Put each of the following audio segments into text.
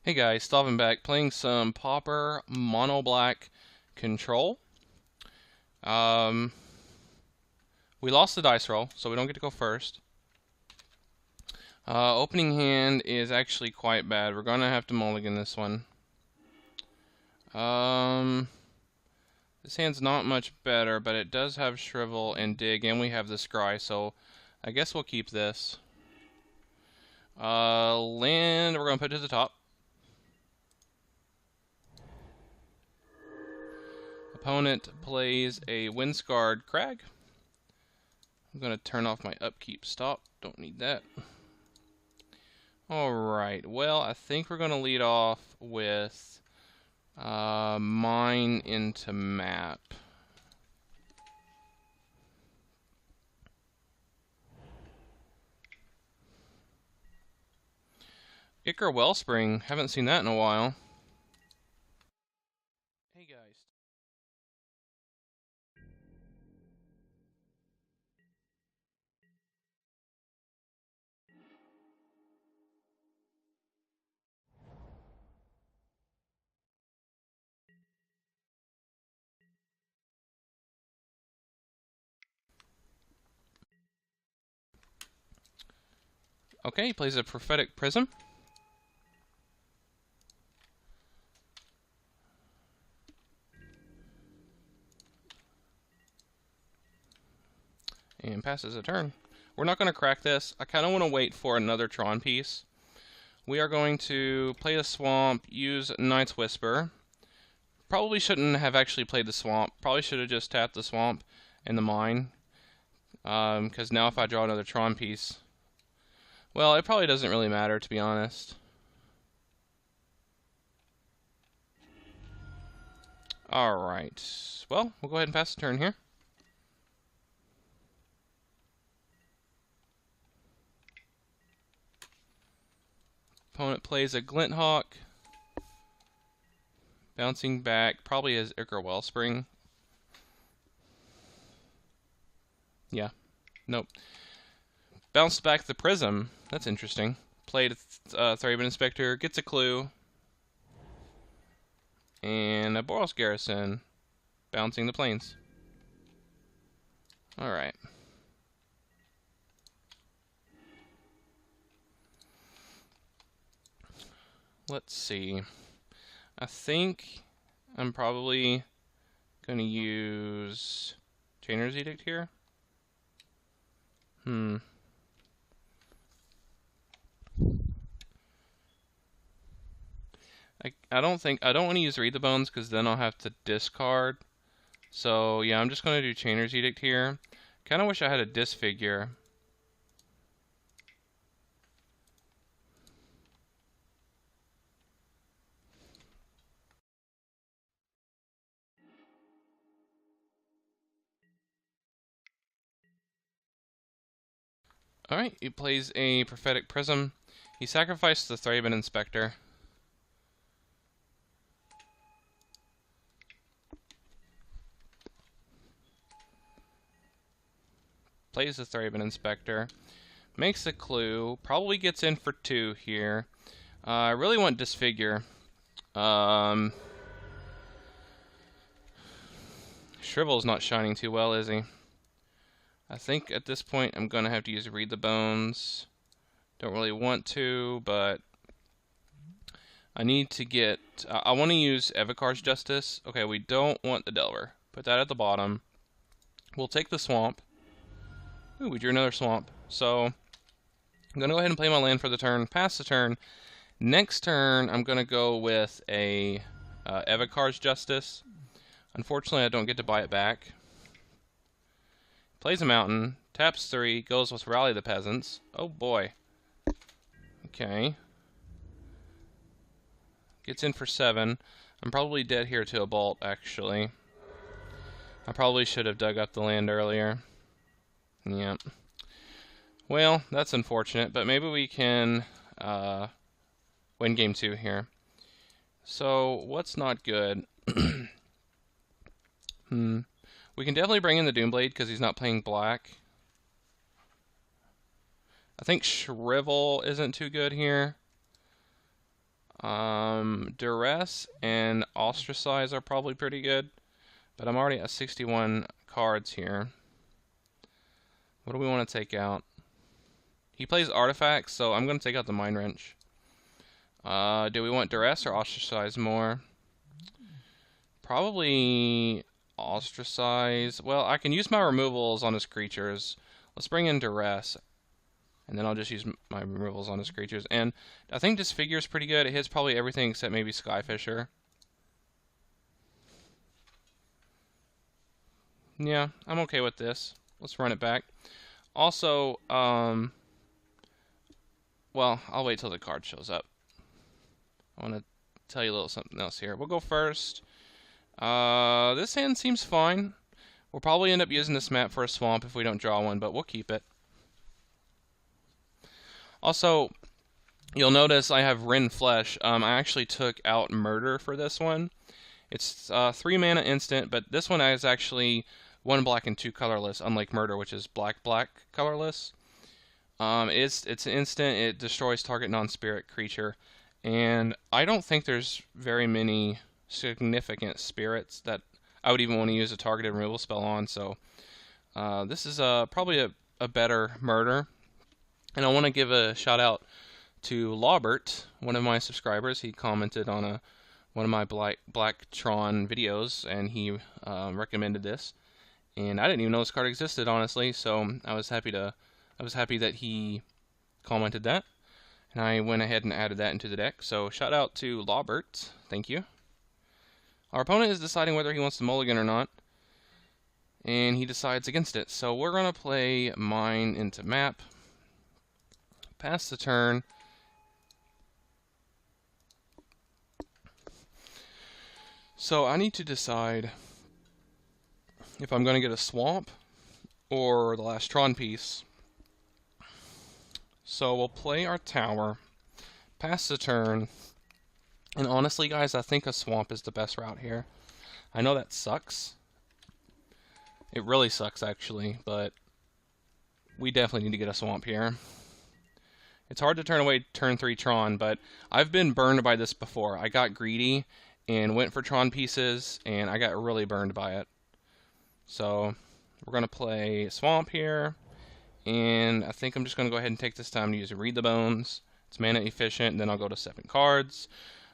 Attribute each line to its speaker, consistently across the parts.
Speaker 1: Hey guys, Stalvin back playing some Pauper Mono Black Control. Um, we lost the dice roll, so we don't get to go first. Opening hand is actually quite bad. We're gonna have to mulligan this one. This hand's not much better, but it does have Shrivel and Dig, and we have the Scry, so I guess we'll keep this. Land we're gonna put to the top. Opponent plays a Windscarred Crag. I'm going to turn off my upkeep stop. Don't need that. Alright, well, I think we're going to lead off with mine into map. Ichor Wellspring, haven't seen that in a while. Hey guys. Okay, he plays a Prophetic Prism. And passes a turn. We're not going to crack this. I kind of want to wait for another Tron piece. We are going to play the Swamp, use Night's Whisper. Probably shouldn't have actually played the Swamp. Probably should have just tapped the Swamp and the Mine. Because now if I draw another Tron piece... Well, it probably doesn't really matter, to be honest. Alright. Well, we'll go ahead and pass the turn here. Opponent plays a Glinthawk. Bouncing back, probably his Ichor Wellspring. Yeah. Nope. Bounced back the Prism. That's interesting. Played Thraben Inspector, gets a clue. And a Boros Garrison. Bouncing the plains. Alright. Let's see. I think I'm probably going to use Chainer's Edict here. I don't want to use Read the Bones because then I'll have to discard. So yeah, I'm just going to do Chainer's Edict here. Kind of wish I had a Disfigure. Alright, he plays a Prophetic Prism. He sacrificed the Thraben Inspector. Plays the Thraben Inspector. Makes a clue. Probably gets in for 2 here. I really want Disfigure. Shrivel's not shining too well, is he? I think at this point I'm going to have to use Read the Bones. Don't really want to, but I need to get... I want to use Evokar's Justice. Okay, we don't want the Delver. Put that at the bottom. We'll take the Swamp. Ooh, we drew another Swamp. So, I'm going to go ahead and play my land for the turn. Pass the turn. Next turn, I'm going to go with a Evokar's Justice. Unfortunately, I don't get to buy it back. Plays a Mountain. Taps 3. Goes with Rally the Peasants. Oh boy. Okay. Gets in for 7. I'm probably dead here to a Bolt, actually. I probably should have dug up the land earlier. Yep. Well, that's unfortunate, but maybe we can win game 2 here. So, what's not good? We can definitely bring in the Doomblade because he's not playing black. I think Shrivel isn't too good here. Duress and Ostracize are probably pretty good, but I'm already at 61 cards here. What do we want to take out? He plays Artifacts, so I'm going to take out the Mind Wrench. Do we want Duress or Ostracize more? Probably Ostracize. Well, I can use my removals on his creatures. Let's bring in Duress. And then I'll just use my removals on his creatures. And I think this figure is pretty good. It hits probably everything except maybe Skyfisher. Yeah, I'm okay with this. Let's run it back. Also, well, I'll wait till the card shows up. I want to tell you a little something else here. We'll go first. This hand seems fine. We'll probably end up using this map for a swamp if we don't draw one, but we'll keep it. Also, you'll notice I have Ren Flesh. I actually took out Murder for this one. It's 3 mana instant, but this one is actually 1 black and 2 colorless, unlike Murder, which is black colorless. It's instant. It destroys target non-spirit creature, and I don't think there's very many significant spirits that I would even want to use a targeted removal spell on. So this is probably a better Murder. And I want to give a shout out to Lawbert, one of my subscribers. He commented on one of my Black Tron videos, and he recommended this. And I didn't even know this card existed, honestly. So I was happy that he commented that, and I went ahead and added that into the deck. So shout out to Lawbert, thank you. Our opponent is deciding whether he wants to mulligan or not, and he decides against it. So we're gonna play Mine into Map. Pass the turn. So I need to decide if I'm going to get a swamp or the last Tron piece. So we'll play our tower, pass the turn, and honestly guys, I think a swamp is the best route here. I know that sucks. It really sucks actually, but we definitely need to get a swamp here. It's hard to turn away turn 3 Tron, but I've been burned by this before. I got greedy and went for Tron pieces, and I got really burned by it. So we're going to play Swamp here, and I think I'm just going to go ahead and take this time to use Read the Bones. It's mana efficient, and then I'll go to 7 cards.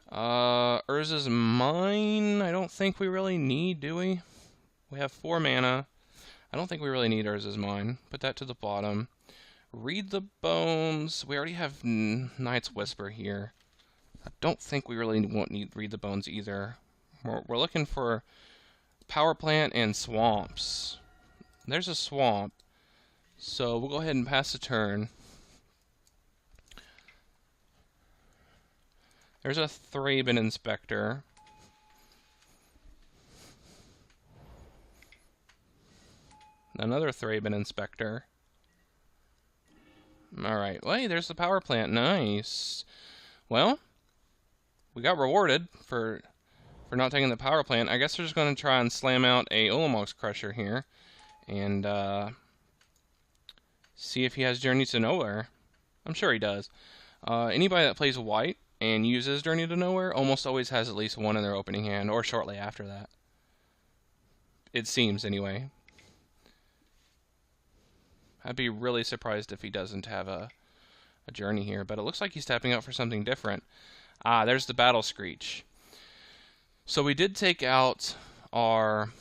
Speaker 1: Urza's Mine, I don't think we really need, do we? We have 4 mana. I don't think we really need Urza's Mine. Put that to the bottom. Read the Bones. We already have Knight's Whisper here. I don't think we really won't need Read the Bones either. We're looking for Power Plant and Swamps. There's a swamp. So we'll go ahead and pass the turn. There's a Thraben Inspector. Another Thraben Inspector. Alright, well, hey, there's the power plant. Nice. Well, we got rewarded for not taking the power plant. I guess we're just going to try and slam out a Ulamog's Crusher here. And see if he has Journey to Nowhere. I'm sure he does. Anybody that plays white and uses Journey to Nowhere almost always has at least one in their opening hand, or shortly after that. It seems, anyway. I'd be really surprised if he doesn't have a Journey here, but it looks like he's tapping out for something different. Ah, there's the Battle Screech. So we did take out our...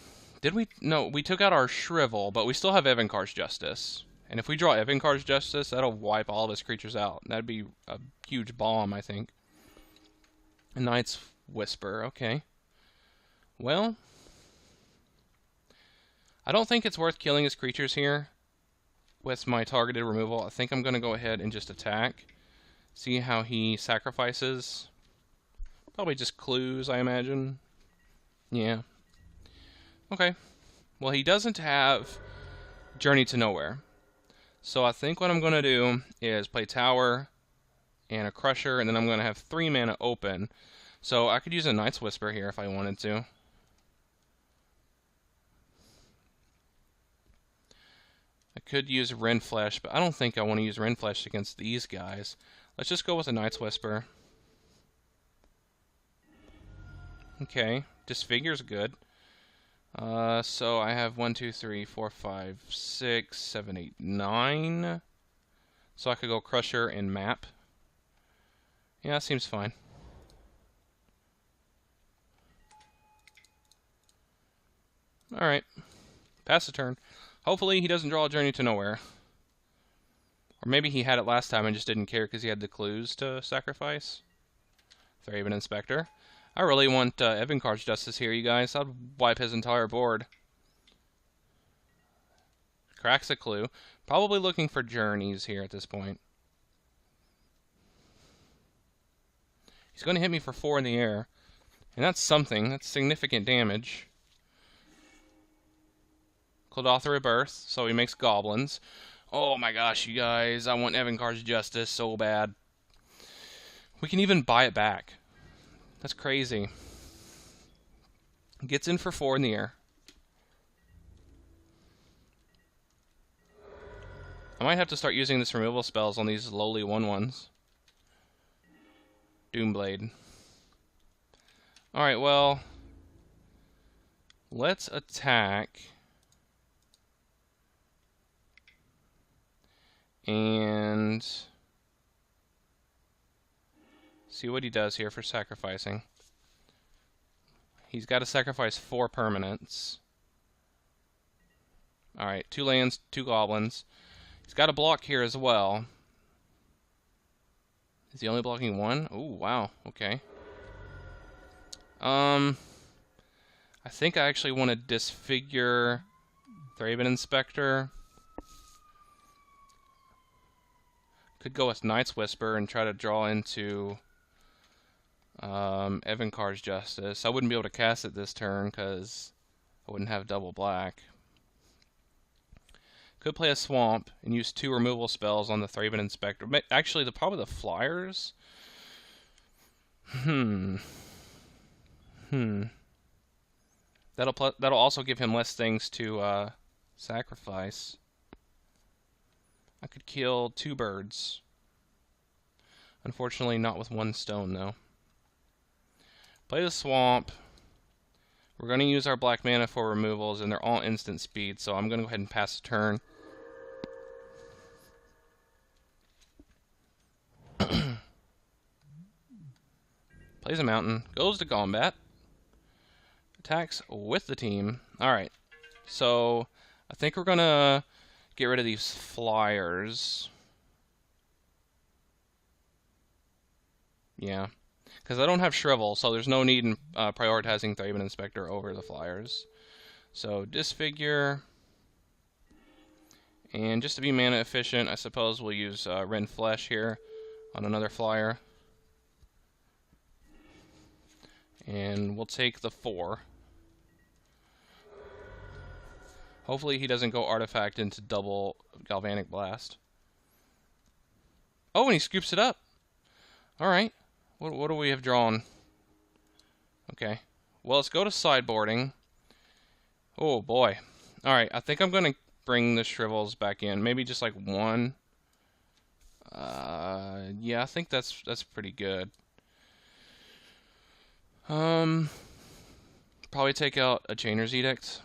Speaker 1: Did we? No, we took out our Shrivel, but we still have Evenkar's Justice. And if we draw Evenkar's Justice, that'll wipe all of his creatures out. That'd be a huge bomb, I think. A Knight's Whisper, okay. Well, I don't think it's worth killing his creatures here with my targeted removal. I think I'm going to go ahead and just attack. See how he sacrifices. Probably just clues, I imagine. Yeah. Okay. Well, he doesn't have Journey to Nowhere. So I think what I'm going to do is play Tower and a Crusher, and then I'm going to have 3 mana open. So I could use a Knight's Whisper here if I wanted to. I could use Ren Flesh, but I don't think I want to use Ren Flesh against these guys. Let's just go with a Knight's Whisper. Okay, Disfigure's good. So I have 1, 2, 3, 4, 5, 6, 7, 8, 9. So I could go Crusher and Map. Yeah, that seems fine. Alright. Pass the turn. Hopefully he doesn't draw a Journey to Nowhere. Or maybe he had it last time and just didn't care because he had the clues to sacrifice. Thraben Inspector. I really want Evenkar's Justice here, you guys. I'd wipe his entire board. Cracks a clue. Probably looking for journeys here at this point. He's going to hit me for 4 in the air. And that's something. That's significant damage. Clodothra Rebirth, so he makes goblins. Oh my gosh, you guys. I want Evenkar's Justice so bad. We can even buy it back. That's crazy. Gets in for 4 in the air. I might have to start using this removal spells on these lowly 1/1s. Doomblade. Alright, well, let's attack. And see what he does here for sacrificing. He's got to sacrifice 4 permanents. Alright, 2 lands, 2 goblins. He's got a block here as well. Is he only blocking 1? Oh, wow. Okay. I think I actually want to disfigure Thraben Inspector. Could go with Knight's Whisper and try to draw into Evenkar's Justice. I wouldn't be able to cast it this turn because I wouldn't have double black. Could play a Swamp and use 2 removal spells on the Thraben Inspector. Actually, probably the Flyers. That'll also give him less things to sacrifice. I could kill 2 birds. Unfortunately, not with 1 stone, though. Play the Swamp. We're going to use our black mana for removals, and they're all instant speed, so I'm going to go ahead and pass the turn. Plays a mountain. Goes to combat. Attacks with the team. Alright. So, I think we're going to get rid of these flyers. Yeah. Because I don't have Shrivel, so there's no need in prioritizing Thraben Inspector over the flyers. So, Disfigure. And just to be mana efficient, I suppose we'll use Rend Flesh here on another flyer. And we'll take the 4. Hopefully he doesn't go Artifact into double Galvanic Blast. Oh, and he scoops it up. Alright. What do we have drawn? Okay. Well, let's go to sideboarding. Oh, boy. Alright, I think I'm going to bring the Shrivels back in. Maybe just like 1. Yeah, I think that's pretty good. Probably take out a Chainer's Edict.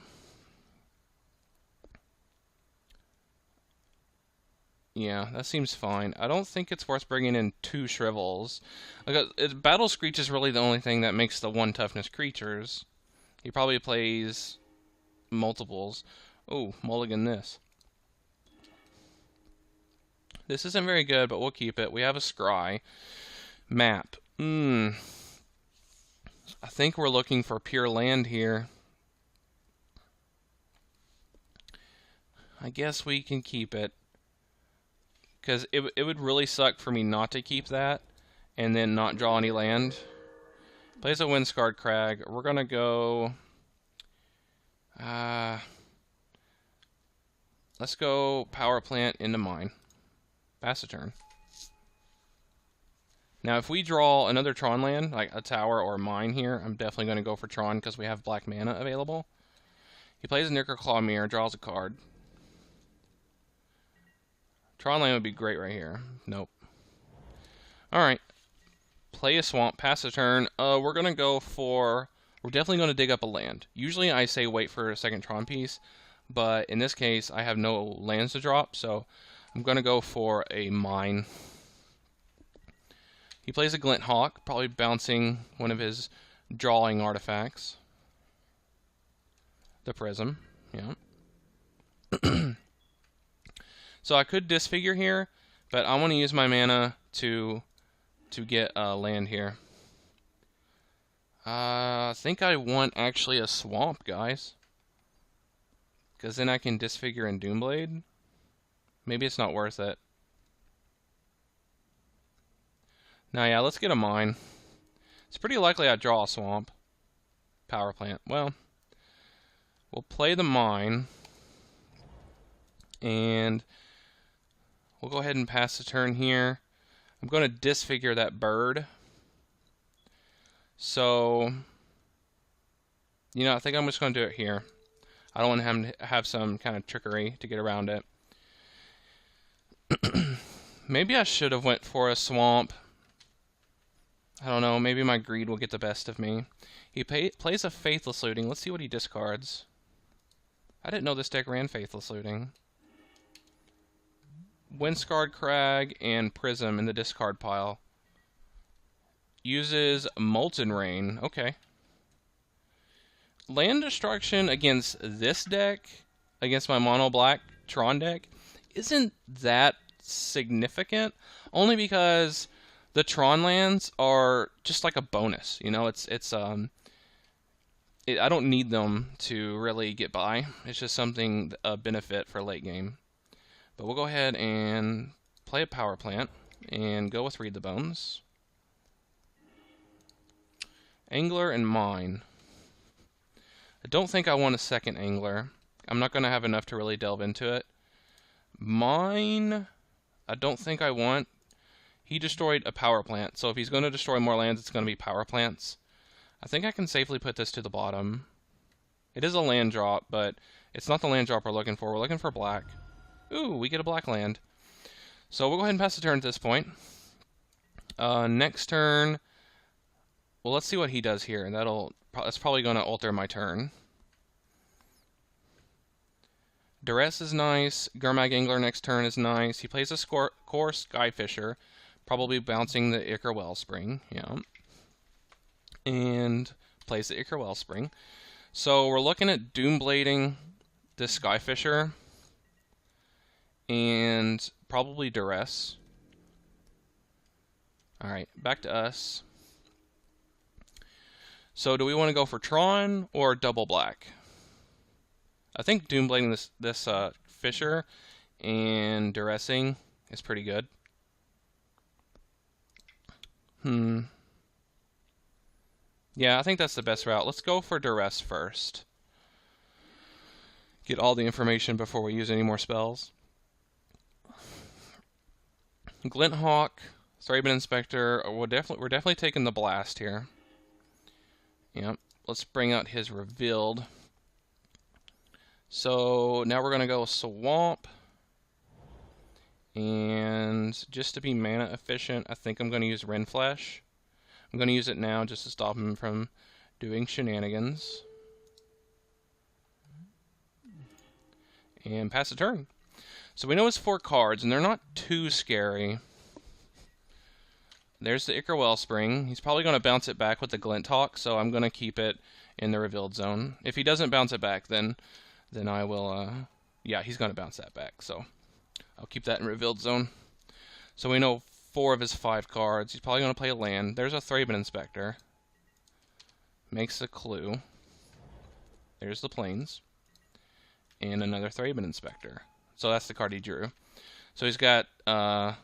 Speaker 1: Yeah, that seems fine. I don't think it's worth bringing in 2 Shrivels. Like, Battle Screech is really the only thing that makes the 1 toughness creatures. He probably plays multiples. Oh, mulligan this. This isn't very good, but we'll keep it. We have a Scry. Map. I think we're looking for pure land here. I guess we can keep it. Because it would really suck for me not to keep that and then not draw any land. Plays a Windscarred Crag. We're going to go... let's go Power Plant into mine. Pass a turn. Now, if we draw another Tron land, like a tower or a mine here, I'm definitely going to go for Tron because we have black mana available. He plays a Knickerclaw Mirror, draws a card. Tron land would be great right here. Nope. Alright. Play a Swamp, pass a turn. We're going to go for we're definitely going to dig up a land. Usually I say wait for a second Tron piece, but in this case I have no lands to drop, so I'm going to go for a mine. He plays a Glint Hawk, probably bouncing one of his drawing artifacts. The Prism, yeah. So I could disfigure here, but I want to use my mana to get a land here. I think I want actually a swamp, guys. Because then I can disfigure and Doomblade. Maybe it's not worth it. Now, yeah, let's get a mine. It's pretty likely I draw a swamp. Power plant. Well, we'll play the mine. And we'll go ahead and pass the turn here. I'm going to disfigure that bird. So, I think I'm just going to do it here. I don't want him to have some kind of trickery to get around it. Maybe I should have went for a swamp. I don't know. Maybe my greed will get the best of me. He plays a Faithless Looting. Let's see what he discards. I didn't know this deck ran Faithless Looting. Windscarred Crag and Prism in the discard pile. Uses Molten Rain. Okay. Land destruction against this deck, against my mono black Tron deck, isn't that significant. Only because the Tron lands are just like a bonus. I don't need them to really get by. It's just something, a benefit for late game. But we'll go ahead and play a power plant and go with Read the Bones. Angler and Mine. I don't think I want a second Angler. I'm not going to have enough to really delve into it. Mine, I don't think I want. He destroyed a power plant, so if he's going to destroy more lands, it's going to be power plants. I think I can safely put this to the bottom. It is a land drop, but it's not the land drop we're looking for. We're looking for black. Ooh, we get a black land. So we'll go ahead and pass the turn at this point. Next turn, well, let's see what he does here. That's probably going to alter my turn. Duress is nice. Gurmag Angler next turn is nice. He plays a Core Skyfisher, probably bouncing the Ichor Wellspring. Yeah. And plays the Ichor Wellspring. So we're looking at Doomblading this Skyfisher. And probably Duress. Alright, back to us. So do we want to go for Tron or double black? I think Doomblading this Fisher and Duressing is pretty good. Yeah, I think that's the best route. Let's go for Duress first. Get all the information before we use any more spells. Glint Hawk, Thraben Inspector. We're definitely taking the blast here. Yep. Let's bring out his Revealed. So now we're gonna go Swamp. And just to be mana efficient, I think I'm gonna use Renflesh. I'm gonna use it now just to stop him from doing shenanigans. And pass the turn. So we know it's 4 cards, and they're not too scary. There's the Ichor Wellspring. He's probably going to bounce it back with the Glint Hawk, so I'm going to keep it in the Revealed zone. If he doesn't bounce it back, then I will, yeah, he's going to bounce that back, so I'll keep that in Revealed zone. So we know 4 of his 5 cards. He's probably going to play a land. There's a Thraben Inspector. Makes a Clue. There's the Plains. And another Thraben Inspector. So that's the card he drew. So he's got, does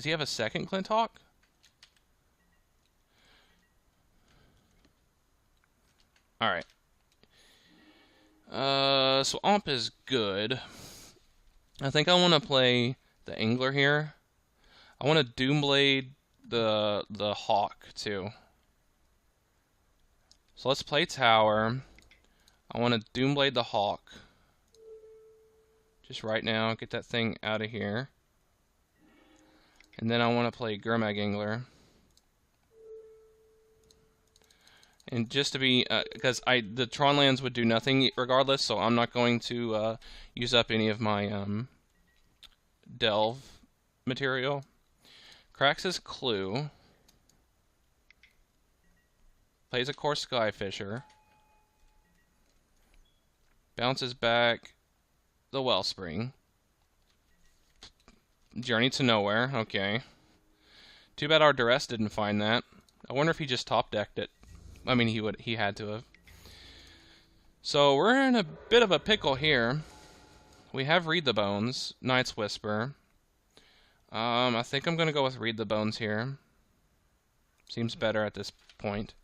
Speaker 1: he have a second Glint Hawk? Alright. So Omp is good. I think I want to play the Angler here. I want to Doomblade the Hawk, too. So let's play Tower. I want to Doomblade the Hawk. Just right now, get that thing out of here. And then I want to play Gurmag Angler. And just to be, because the Tron lands would do nothing regardless, so I'm not going to use up any of my delve material. Cracks his clue. Plays a Core Skyfisher. Bounces back the Wellspring. Journey to Nowhere, okay. Too bad our Duress didn't find that. I wonder if he just top decked it. I mean, he had to have. So we're in a bit of a pickle here. We have Read the Bones, Night's Whisper. I think I'm gonna go with Read the Bones here. Seems better at this point.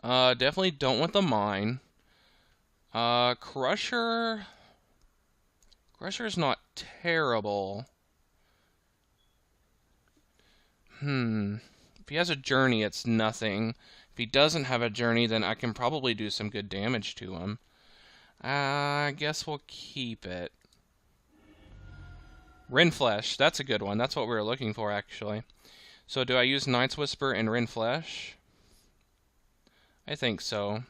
Speaker 1: Definitely don't want the Mine. Crusher's not terrible. If he has a Journey, it's nothing. If he doesn't have a Journey, then I can probably do some good damage to him. I guess we'll keep it. Rinflesh, that's a good one. That's what we were looking for, actually. So do I use Night's Whisper and Rinflesh? I think so.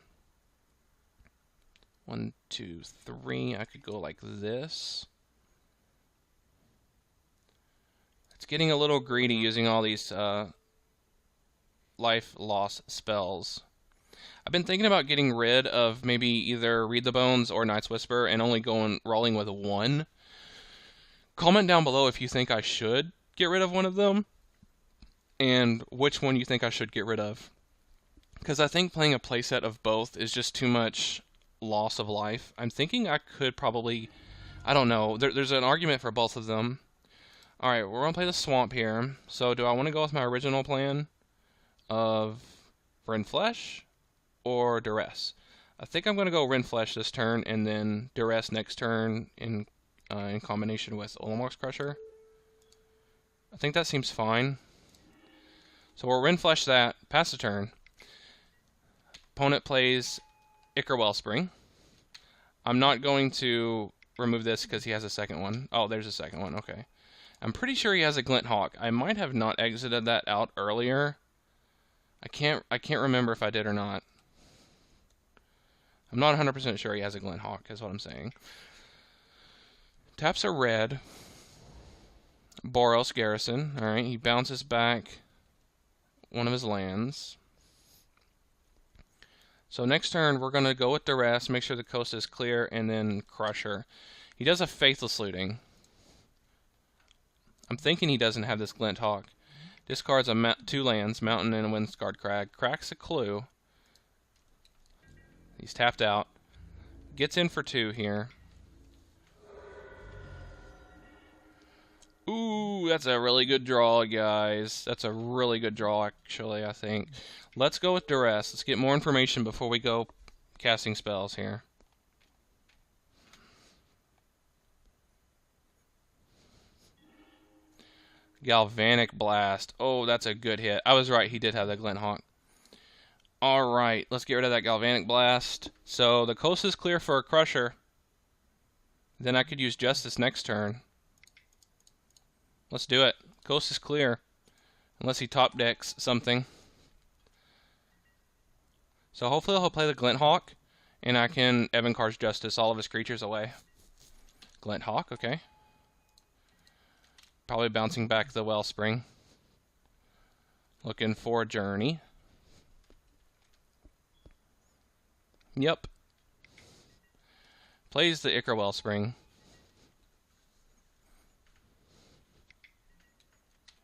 Speaker 1: 1, 2, 3. I could go like this. It's getting a little greedy using all these life loss spells. I've been thinking about getting rid of maybe either Read the Bones or Night's Whisper and only rolling with one. Comment down below if you think I should get rid of one of them and which one you think I should get rid of. Because I think playing a playset of both is just too much loss of life. I'm thinking I could probably, I don't know, there's an argument for both of them. Alright, we're going to play the Swamp here. So do I want to go with my original plan of Rinflesh or Duress? I think I'm going to go Rinflesh this turn and then Duress next turn in combination with Olamar's Crusher. I think that seems fine. So we'll Rinflesh that, pass the turn. Opponent plays Ichor Wellspring. I'm not going to remove this because he has a second one. Oh, there's a second one, okay. I'm pretty sure he has a Glint Hawk. I might have not exited that out earlier. I can't remember if I did or not. I'm not 100% sure he has a Glint Hawk, is what I'm saying. Taps a red. Boros Garrison. Alright, he bounces back one of his lands. So next turn, we're going to go with Duress, make sure the coast is clear, and then Crusher. He does a Faithless Looting. I'm thinking he doesn't have this Glint Hawk. Discards 2 lands, Mountain and a Windscarred Crag. Cracks a Clue. He's tapped out. Gets in for 2 here. Ooh, that's a really good draw, guys. That's a really good draw, actually, I think. Let's go with Duress. Let's get more information before we go casting spells here. Galvanic Blast. Oh, that's a good hit. I was right, he did have that Glint Hawk. Alright, let's get rid of that Galvanic Blast. So the coast is clear for a Crusher. Then I could use Justice next turn. Let's do it. Coast is clear. Unless he top decks something. So hopefully he'll play the Glint Hawk. And I can Evankar's Justice all of his creatures away. Glint Hawk, okay. Probably bouncing back the Wellspring. Looking for a Journey. Yep. Plays the Ichor Wellspring.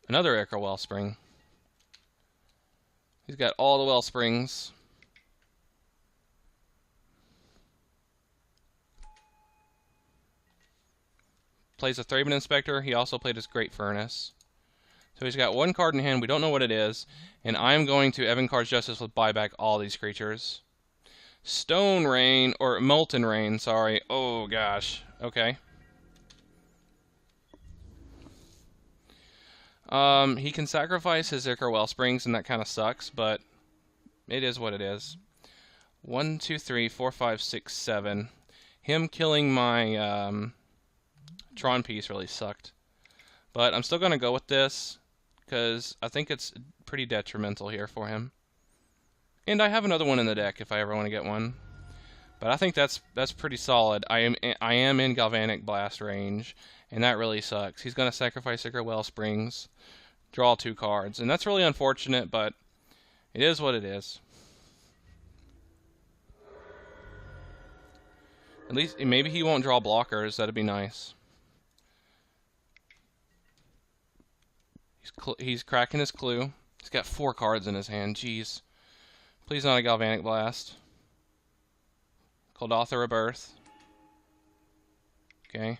Speaker 1: Another Ichor Wellspring. He's got all the Wellsprings. Plays a Thraben Inspector. He also played his Great Furnace. So he's got one card in hand. We don't know what it is. And I'm going to Evankar's Justice with buyback all these creatures. Stone Rain, or Molten Rain, sorry. Oh, gosh. Okay. He can sacrifice his Ichor Wellsprings, and that kind of sucks, but it is what it is. 1, 2, 3, 4, 5, 6, 7. Him killing my Tron piece really sucked. But I'm still going to go with this, because I think it's pretty detrimental here for him. And I have another one in the deck if I ever want to get one. But I think that's pretty solid. I am in Galvanic Blast range, and that really sucks. He's going to sacrifice Sacred Wellsprings, draw 2 cards, and that's really unfortunate, but it is what it is. At least maybe he won't draw blockers. That'd be nice. He's cracking his clue. He's got 4 cards in his hand. Jeez. Please not a Galvanic Blast. Called Author Rebirth. Okay.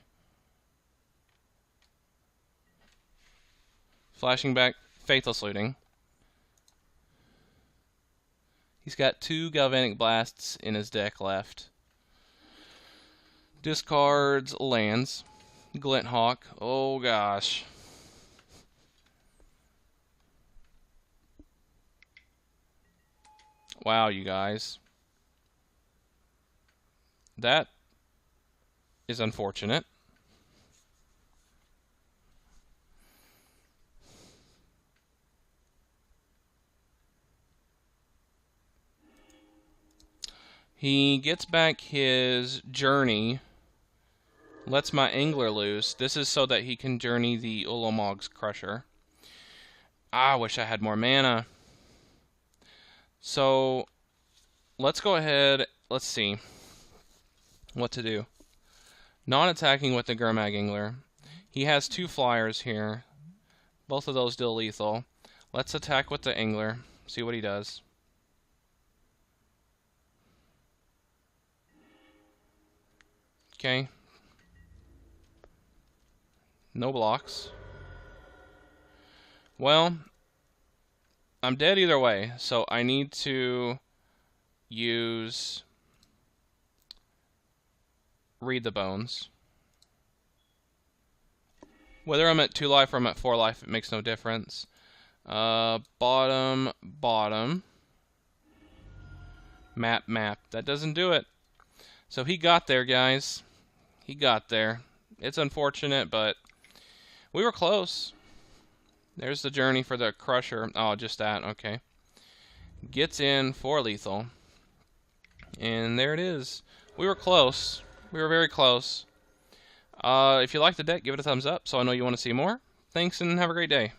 Speaker 1: Flashing back, Faithless Looting. He's got 2 Galvanic Blasts in his deck left. Discards lands. Glint Hawk. Oh gosh. Wow, you guys. That is unfortunate. He gets back his Journey, lets my Angler loose. This is so that he can journey the Ulamog's Crusher. I wish I had more mana. So, let's go ahead, let's see what to do. Non-attacking with the Gurmag Angler. He has 2 flyers here. Both of those deal lethal. Let's attack with the Angler, see what he does. Okay. No blocks. Well, I'm dead either way, so I need to use Read the Bones. Whether I'm at 2 life or I'm at 4 life, it makes no difference. Bottom. Map. That doesn't do it. So he got there, guys. He got there. It's unfortunate, but we were close. There's the journey for the Crusher. Oh, just that. Okay. Gets in for lethal. And there it is. We were close. We were very close. If you like the deck, give it a thumbs up so I know you want to see more. Thanks and have a great day.